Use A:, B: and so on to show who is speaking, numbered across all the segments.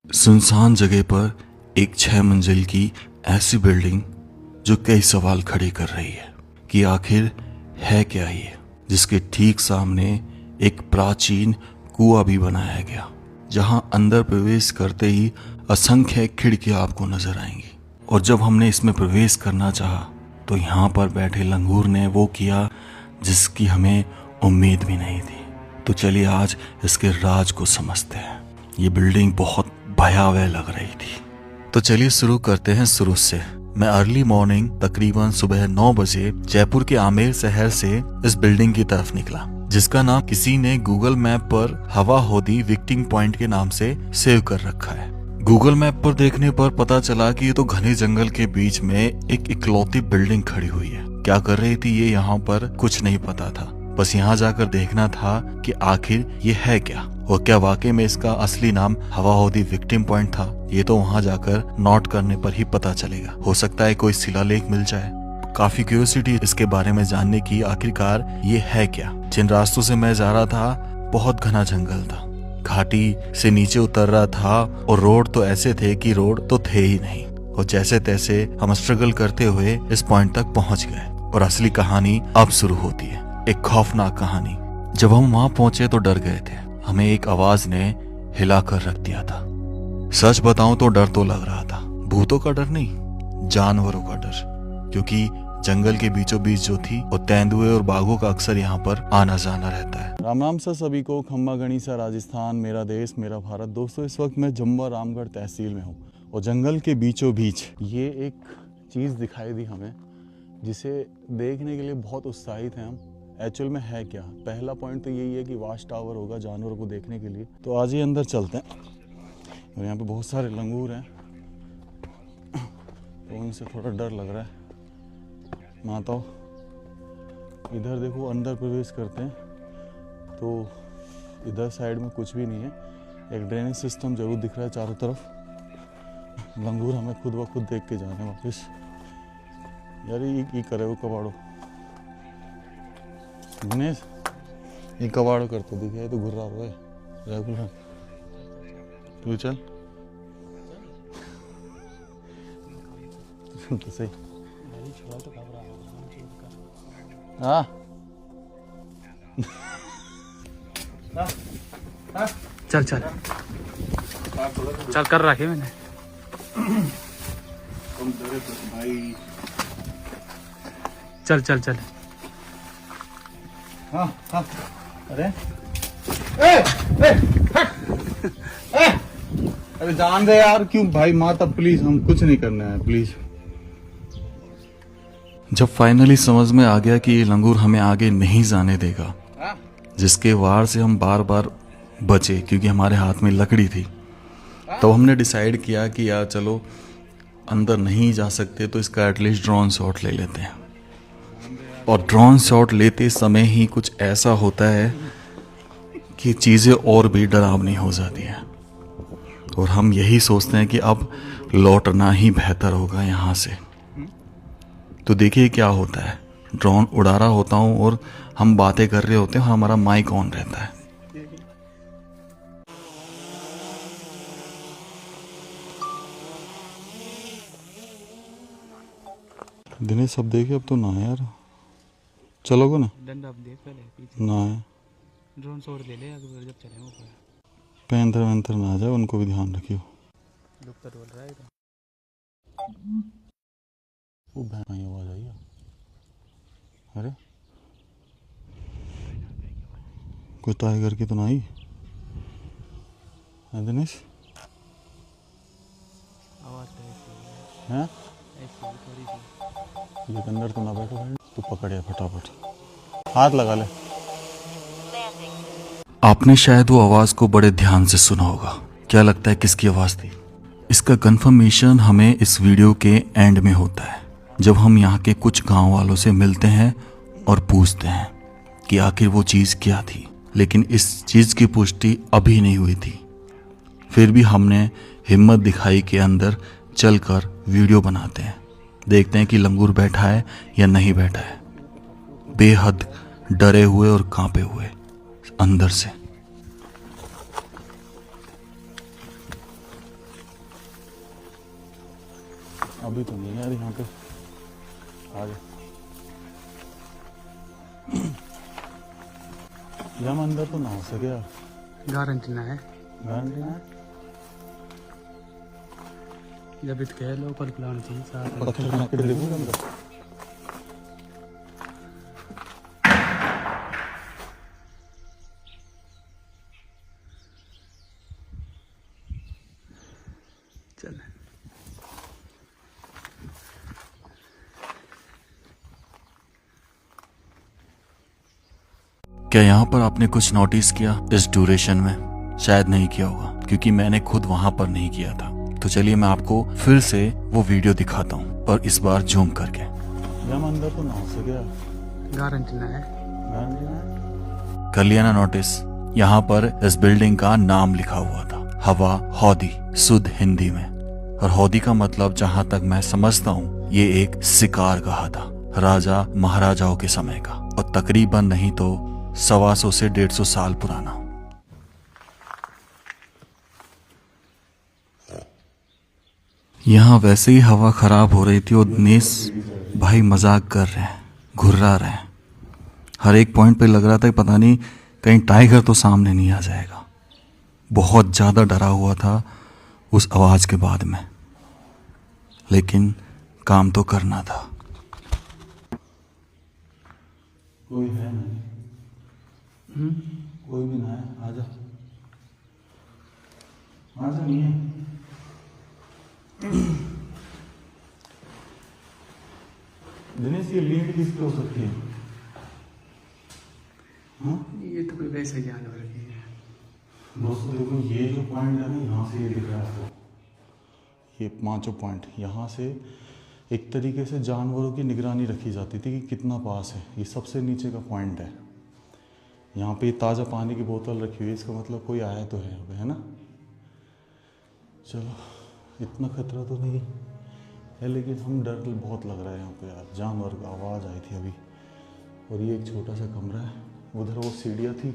A: सुनसान जगह पर एक 6 मंजिल की ऐसी बिल्डिंग जो कई सवाल खड़े कर रही है कि आखिर है क्या ये, जिसके ठीक सामने एक प्राचीन कुआं भी बनाया गया, जहां अंदर प्रवेश करते ही असंख्य खिड़कियां आपको नजर आएंगी। और जब हमने इसमें प्रवेश करना चाहा तो यहाँ पर बैठे लंगूर ने वो किया जिसकी हमें उम्मीद भी नहीं थी। तो चलिए आज इसके राज को समझते हैं। ये बिल्डिंग बहुत भयावह लग रही थी। तो चलिए शुरू करते हैं शुरू से। मैं अर्ली मॉर्निंग तकरीबन सुबह 9 बजे जयपुर के आमेर शहर से इस बिल्डिंग की तरफ निकला, जिसका नाम किसी ने गूगल मैप पर हवा हौदी विक्टिंग पॉइंट के नाम से सेव कर रखा है। गूगल मैप पर देखने पर पता चला कि ये तो घने जंगल के बीच में एक इकलौती बिल्डिंग खड़ी हुई है। क्या कर रही थी ये यहाँ पर कुछ नहीं पता था, बस यहाँ जाकर देखना था कि आखिर ये है क्या, और क्या वाकई में इसका असली नाम हवा हौदी विक्टिम पॉइंट था। ये तो वहाँ जाकर नोट करने पर ही पता चलेगा। हो सकता है कोई शिलालेख मिल जाए। काफी क्यूरियोसिटी इसके बारे में जानने की, आखिरकार ये है क्या। जिन रास्तों से मैं जा रहा था बहुत घना जंगल था, घाटी से नीचे उतर रहा था और रोड तो ऐसे थे कि रोड तो थे ही नहीं। और जैसे तैसे हम स्ट्रगल करते हुए इस पॉइंट तक पहुंच गए। और असली कहानी अब शुरू होती है, एक खौफनाक कहानी। जब हम वहां पहुंचे तो डर गए थे। हमें एक आवाज ने हिला कर रख दिया था। सच बताऊं तो डर तो लग रहा था, भूतों का डर नहीं, जानवरों का डर। क्योंकि जंगल के बीचों बीच जो थी और तेंदुए और बाघों का अक्सर यहाँ पर आना जाना रहता है। राम राम सर सभी को। खम्मा गणिसा राजस्थान, मेरा देश मेरा भारत। दोस्तों इस वक्त मैं जम्वा रामगढ़ तहसील में हूँ और जंगल के बीचों बीच ये एक चीज़ दिखाई दी हमें, जिसे देखने के लिए बहुत उत्साहित हैं हम। एक्चुअल में है क्या? पहला पॉइंट तो यही है कि वाच टावर होगा जानवरों को देखने के लिए। तो आज ही अंदर चलते हैं। और यहाँ पे बहुत सारे लंगूर हैं तो उनसे थोड़ा डर लग रहा है। माताओं इधर देखो, अंदर प्रवेश करते हैं तो इधर साइड में कुछ भी नहीं है। एक ड्रेनेज सिस्टम जरूर दिख रहा है चारों तरफ। लंगूर हमें खुद ब खुद देख के जा रहे हैं वापस। यार ये करे वो कबाड़ो दिनेश, ये कबाड़ो करते दिखे, तो घुर्रा हुआ है रेगुलर। तू चल तो सही। हाँ
B: चल चल चल कर रखे मैंने।
A: भाई
B: चल चल चल।
A: हाँ हाँ। अरे अरे जान दे यार, क्यों भाई माता, प्लीज हम कुछ नहीं करना है प्लीज। जब फाइनली समझ में आ गया कि ये लंगूर हमें आगे नहीं जाने देगा, जिसके वार से हम बार बार बचे क्योंकि हमारे हाथ में लकड़ी थी, तो हमने डिसाइड किया कि यार चलो अंदर नहीं जा सकते तो इसका एटलीस्ट ड्रोन शॉट ले लेते हैं। और ड्रोन शॉट लेते समय ही कुछ ऐसा होता है कि चीज़ें और भी डरावनी हो जाती हैं और हम यही सोचते हैं कि अब लौटना ही बेहतर होगा यहाँ से। तो देखिए क्या होता है, ड्रोन उड़ा रहा होता हूँ और हम बातें कर रहे होते हैं, हमारा माइक ऑन रहता है। दिनेश सब देखे, अब तो ना है यार, चलोगे ना?
B: डंडा अब देख पहले पीछे
A: ना है,
B: ड्रोन शॉट ले ले अगर जब चले ऊपर।
A: पैंथर वैंथर ना आ जाए, उनको भी ध्यान रखियो।
B: लुक तो डोल रहा है तो।
A: वो भाई आवाज आई है। अरे कोई टाइगर की तो ना आई है दिनेश?
B: आवाज तो ऐसी
A: हैं?
B: ऐसी थोड़ी सी।
A: ये अंदर तो ना बैठो भाई, तू पकड़े फटाफट, हाथ लगा ले। आपने शायद वो आवाज को बड़े ध्यान से सुना होगा। क्या लगता है किसकी आवाज थी? इसका कंफर्मेशन हमें इस वीडियो के एंड में होता है, जब हम यहाँ के कुछ गांव वालों से मिलते हैं और पूछते हैं कि आखिर वो चीज़ क्या थी। लेकिन इस चीज़ की पुष्टि अभी नहीं हुई थी। फिर भी हमने हिम्मत दिखाई कि अंदर चलकर वीडियो बनाते हैं, देखते हैं कि लंगूर बैठा है या नहीं बैठा है। बेहद डरे हुए और कांपे हुए अंदर से। अभी तो नहीं यार यहाँ पे आगे यहाँ अंदर तो ना हो सके यार,
B: गारंटी ना है।
A: गारंटी ना है।
B: जब इत कह लोकल प्लान चाहिए साथ
A: पत्थर बना के देखो अंदर।
B: चल
A: क्या यहाँ पर आपने कुछ नोटिस किया इस ड्यूरेशन में? शायद नहीं किया होगा क्योंकि मैंने खुद वहां पर नहीं किया था। तो चलिए मैं आपको फिर से वो वीडियो दिखाता हूँ, पर इस बार जूम करके। यहाँ अंदर तो ना हो सके यार,
B: गारंटी ना है।
A: गारंटी ना है। कर लिया ना नोटिस? यहाँ पर इस बिल्डिंग का नाम लिखा हुआ था, हवा हौदी, शुद्ध हिंदी में। और हौदी का मतलब जहाँ तक मैं समझता हूँ ये एक शिकार कहा था, राजा महाराजाओं के समय का, और तकरीबन नहीं तो 125 से 150 साल पुराना। यहाँ वैसे ही हवा खराब हो रही थी और दिनेश भाई मजाक कर रहे हैं, घुर्रा रहे हैं। हर एक पॉइंट पे लग रहा था पता नहीं कहीं टाइगर तो सामने नहीं आ जाएगा। बहुत ज्यादा डरा हुआ था उस आवाज के बाद में, लेकिन काम तो करना था। कोई है नहीं, कोई भी ना है। आजा आजा, नहीं है। दिनेश ये लीड किसकी हो सकती है? हाँ?
B: ये तो कोई वैसे जानवर की है।
A: दोस्तों देखो, ये जो पॉइंट है ना, यहाँ से ये दिख रहा है आपको, ये 5 पॉइंट, यहाँ से एक तरीके से जानवरों की निगरानी रखी जाती थी कि कितना पास है। ये सबसे नीचे का पॉइंट है। यहाँ पे ताज़ा पानी की बोतल रखी हुई है, इसका मतलब कोई आया तो है यहाँ पे, है ना? चलो, इतना खतरा तो नहीं है, लेकिन हम डर बहुत लग रहा है यहाँ पे यार। जानवर का आवाज़ आई थी अभी। और ये एक छोटा सा कमरा है, उधर वो सीढ़ियाँ थी,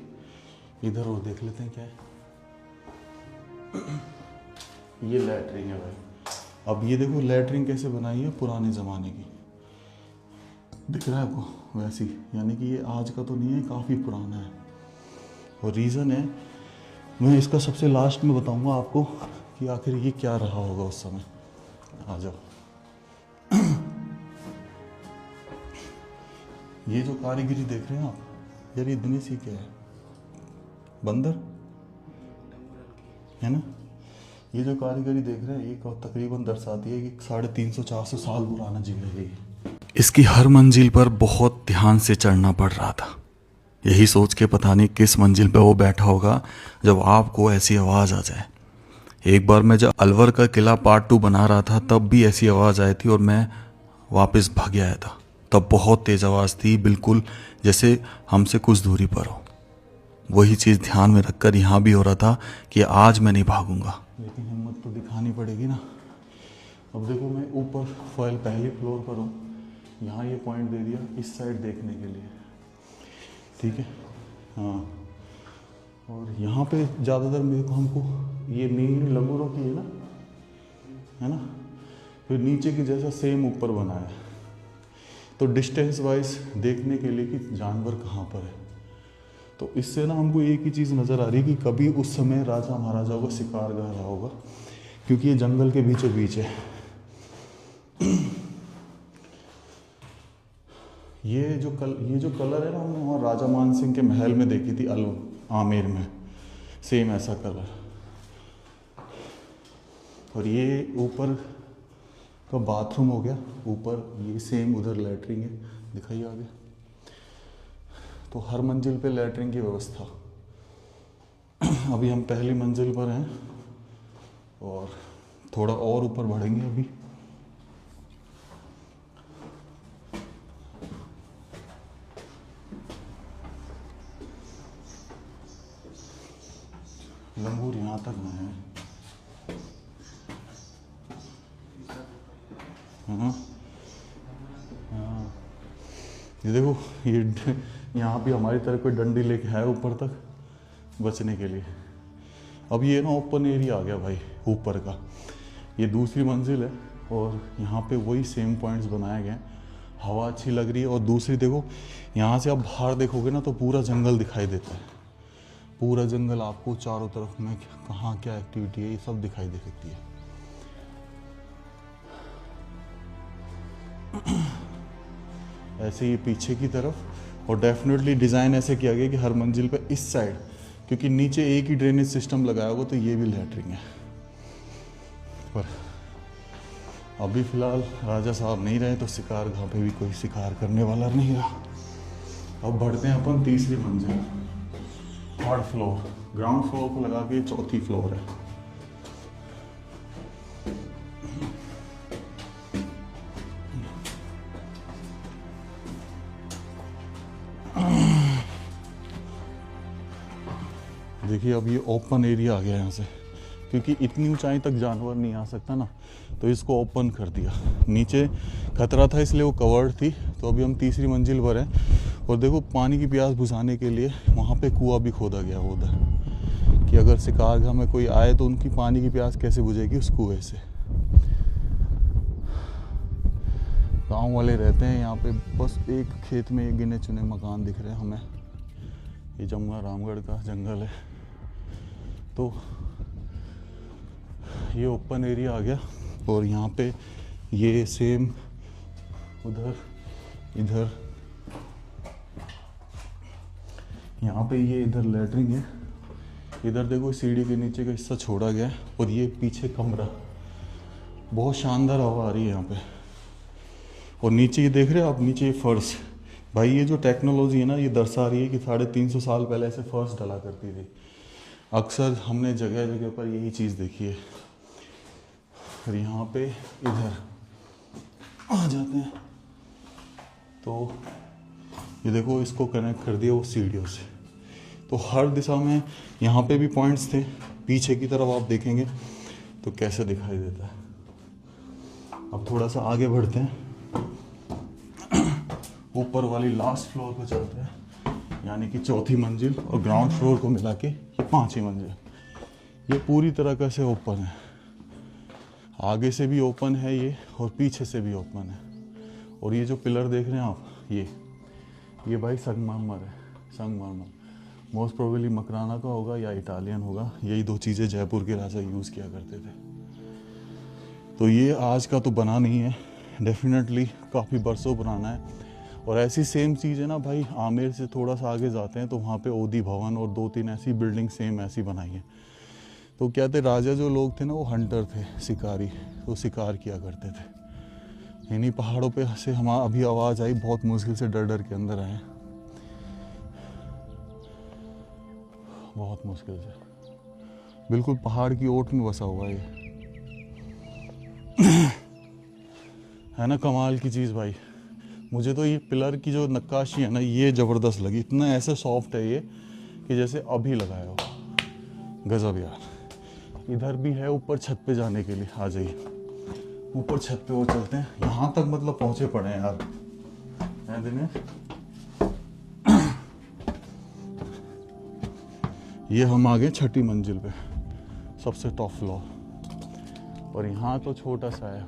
A: इधर और देख लेते हैं क्या है। ये लैट्रिन है भाई। अब ये देखो लैट्रिन कैसे बनाई है, पुराने ज़माने की, दिख रहा है आपको वैसी, यानी कि ये आज का तो नहीं है, काफ़ी पुराना है। और रीज़न है, मैं इसका सबसे लास्ट में बताऊंगा आपको कि आखिर ये क्या रहा होगा उस समय। आ जाओ। ये जो कारीगरी देख रहे हैं आप यार, ये दिनेश ही क्या है? बंदर है ना? ये जो कारीगरी देख रहे हैं, ये तकरीबन दर्शाती है कि 350-400 साल पुराना जगह है ये। इसकी हर मंजिल पर बहुत ध्यान से चढ़ना पड़ रहा था, यही सोच के पता नहीं किस मंजिल पे वो बैठा होगा जब आपको ऐसी आवाज़ आ जाए। एक बार मैं जब अलवर का किला पार्ट 2 बना रहा था, तब भी ऐसी आवाज़ आई थी और मैं वापस भाग आया था। तब बहुत तेज़ आवाज़ थी, बिल्कुल जैसे हमसे कुछ दूरी पर हो। वही चीज़ ध्यान में रखकर यहाँ भी हो रहा था कि आज मैं नहीं भागूंगा, लेकिन हिम्मत तो दिखानी पड़ेगी ना। अब देखो, मैं ऊपर फॉइल पहले फ्लोर पर हूँ, यहाँ ये पॉइंट दे दिया इस साइड देखने के लिए, ठीक है? हाँ, और यहाँ पे ज़्यादातर मेरे को हमको ये मेन लंगूरों की है ना? फिर नीचे की जैसा सेम ऊपर बना है, तो डिस्टेंस वाइज देखने के लिए कि जानवर कहाँ पर है। तो इससे ना हमको एक ही चीज़ नज़र आ रही है कि कभी उस समय राजा महाराजाओं का शिकार गाह रहा होगा, क्योंकि ये जंगल के बीचों बीच है। ये जो कलर है ना, हमने वहाँ राजा मान सिंह के महल में देखी थी, आमेर में, सेम ऐसा कलर। और ये ऊपर का बाथरूम हो गया, ऊपर ये सेम उधर लैट्रिन है, दिखाइए आगे। तो हर मंजिल पे लैट्रिन की व्यवस्था। अभी हम पहली मंजिल पर हैं और थोड़ा और ऊपर बढ़ेंगे अभी। लंगूर यहाँ तक ना है। हाँ, ये देखो, ये यहाँ भी हमारी तरफ कोई डंडी लेके है ऊपर तक बचने के लिए। अब ये ना ओपन एरिया आ गया भाई ऊपर का। ये दूसरी मंजिल है, और यहाँ पे वही सेम पॉइंट्स बनाए गए हैं। हवा अच्छी लग रही है। और दूसरी देखो, यहाँ से आप बाहर देखोगे ना तो पूरा जंगल दिखाई देता है। पूरा जंगल आपको चारों तरफ में कहाँ क्या एक्टिविटी है ये सब दिखाई दे सकती है। ऐसे ही पीछे की तरफ। और डेफिनेटली डिज़ाइन ऐसे किया गया कि हर मंजिल पे इस साइड, क्योंकि नीचे एक ही ड्रेनेज सिस्टम लगाया होगा तो ये भी लैटरिंग है। पर अभी फ़िलहाल राजा साहब नहीं रहे तो शिकार गाह पे भी कोई शिकार करने वाला नहीं रहा। अब बढ़ते हैं अपन तीसरी मंजिल, 3rd फ्लोर। ग्राउंड फ्लोर को लगा के 4थी फ्लोर है। देखिए अब ये ओपन एरिया आ गया यहाँ से, क्योंकि इतनी ऊंचाई तक जानवर नहीं आ सकता ना, तो इसको ओपन कर दिया। नीचे खतरा था इसलिए वो कवर्ड थी। तो अभी हम तीसरी मंजिल पर हैं और देखो पानी की प्यास बुझाने के लिए वहाँ पे कुआं भी खोदा गया उधर, कि अगर शिकारगाह में कोई आए तो उनकी पानी की प्यास कैसे बुझेगी उस कुएं से। गाँव वाले रहते हैं यहाँ पे, बस एक खेत में एक गिने चुने मकान दिख रहे हैं हमें। ये जमुआ रामगढ़ का जंगल है। तो ये ओपन एरिया आ गया और यहाँ पे ये सेम उधर इधर, यहाँ पे ये इधर लैटरिंग है। इधर देखो सीढ़ी के नीचे का हिस्सा छोड़ा गया है और ये पीछे कमरा। बहुत शानदार हवा आ रही है यहाँ पे। और नीचे ये देख रहे हो आप, नीचे ये फर्श। भाई ये जो टेक्नोलॉजी है ना ये दर्शा रही है कि 350 साल पहले ऐसे फर्श डला करती थी। अक्सर हमने जगह जगह पर यही चीज़ देखी है। और यहाँ पे इधर आ जाते हैं तो ये देखो इसको कनेक्ट कर दिया वो सीढ़ियों से। तो हर दिशा में यहाँ पे भी पॉइंट्स थे। पीछे की तरफ आप देखेंगे तो कैसे दिखाई देता है। अब थोड़ा सा आगे बढ़ते हैं, ऊपर वाली लास्ट फ्लोर पे चलते हैं, यानी कि 4थी मंजिल। और ग्राउंड फ्लोर को मिला के ये 5वीं मंजिल। ये पूरी तरह का से ओपन है। आगे से भी ओपन है ये और पीछे से भी ओपन है। और ये जो पिलर देख रहे हैं आप, ये भाई संगमरमर है। संगमरमर मोस्ट प्रोबेबली मकराना का होगा या इटालियन होगा। यही 2 चीज़ें जयपुर के राजा यूज़ किया करते थे। तो ये आज का तो बना नहीं है, डेफिनेटली काफ़ी बरसों पुराना है। और ऐसी सेम चीज़ है ना भाई, आमेर से थोड़ा सा आगे जाते हैं तो वहाँ पे ओदी भवन और 2-3 ऐसी बिल्डिंग सेम ऐसी बनाई है। तो क्या थे, राजा जो लोग थे ना वो हंटर थे, शिकारी। तो शिकार किया करते थे। इन्हीं पहाड़ों पे से हमारा अभी आवाज़ आई, बहुत मुश्किल से डर डर के अंदर आए, बहुत मुश्किल से। बिल्कुल पहाड़ की ओट में बसा हुआ है है ना, कमाल की चीज़ भाई। मुझे तो ये पिलर की जो नक्काशी है ना ये ज़बरदस्त लगी। इतना ऐसे सॉफ्ट है ये कि जैसे अभी लगाया हो। गजब यार। इधर भी है ऊपर छत पे जाने के लिए, आ जाइए ऊपर छत पे वो चलते हैं। यहाँ तक मतलब पहुँचे पड़े हैं यार, है दिनेश। ये हम आ गए 6ठी मंजिल पे, सबसे टॉप फ्लोर। और यहाँ तो छोटा सा है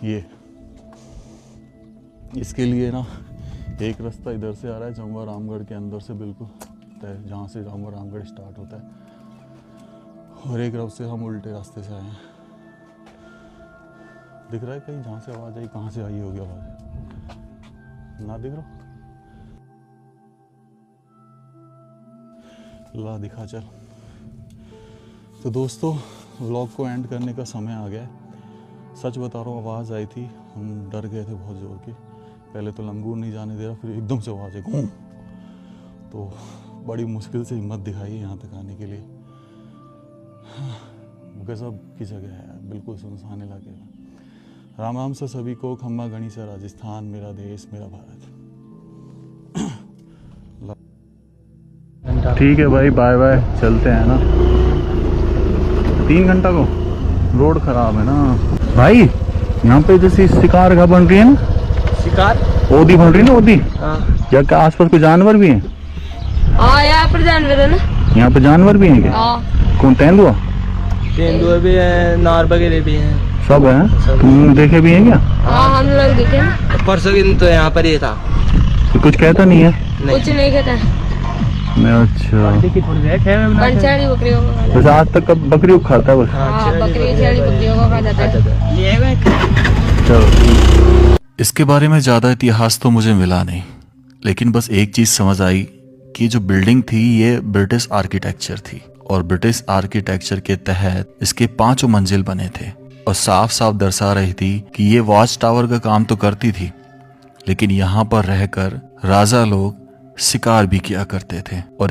A: ये। इसके लिए ना एक रास्ता इधर से आ रहा है जमुआ रामगढ़ के अंदर से, बिल्कुल जहाँ से जमुआ रामगढ़ स्टार्ट होता है। और एक रास्ते से हम उल्टे रास्ते से आए हैं। दिख रहा है कहीं जहाँ से आवाज़ आई, कहाँ से आई होगी आवाज़? ना दिख रहा? ला दिखा चल। तो दोस्तों व्लॉग को एंड करने का समय आ गया है। सच बता रहा हूँ, आवाज़ आई थी, हम डर गए थे बहुत ज़ोर की। पहले तो लंगूर नहीं जाने दे रहा, फिर एकदम से आवाज़ आई घूम। तो बड़ी मुश्किल से हिम्मत दिखाई यहाँ तक आने के लिए। गजब की जगह है, बिल्कुल सुनसान इलाके में। राम राम से सभी को। खम्मा गणी से राजस्थान, मेरा देश मेरा भारत। ठीक है भाई, बाय बाय, चलते हैं ना। 3 घंटा को रोड खराब है ना भाई। यहाँ पे जैसे शिकार का बन रही है ना,
C: शिकार
A: ओदी बन रही है ना, ओदी।
C: हाँ।
A: क्या क्या आसपास कोई जानवर भी हैं?
C: हाँ यहाँ पर जानवर है ना।
A: यहाँ पे जानवर भी हैं क्या?
C: हाँ।
A: कौन, तेंदुआ?
C: तेंदुआ भी है, नार वगैरह भी हैं।
A: सब है? तुम देखे भी हैं क्या?
C: हाँ हम लोग देखे ना।
D: परसों के दिन तो यहाँ पर ही था।
A: तो कुछ कहता नहीं है?
C: कुछ नहीं कहता।
A: अच्छा,
B: की थोड़ी देर है
C: पंचाड़ी बकरियों को खा
A: बस आज तक बकरी को खाता है बस।
C: हाँ बकरी छेड़ी बकरियों को खा जाता है।
A: चलो, इसके बारे में ज्यादा इतिहास तो मुझे मिला नहीं, लेकिन बस एक चीज समझ आई कि जो बिल्डिंग थी ये ब्रिटिश आर्किटेक्चर थी और ब्रिटिश आर्किटेक्चर के तहत इसके 5 मंजिल बने थे और साफ साफ दर्शा रही थी कि ये वॉच टावर का काम तो करती थी, लेकिन यहाँ पर रहकर राजा लोग शिकार भी किया करते थे और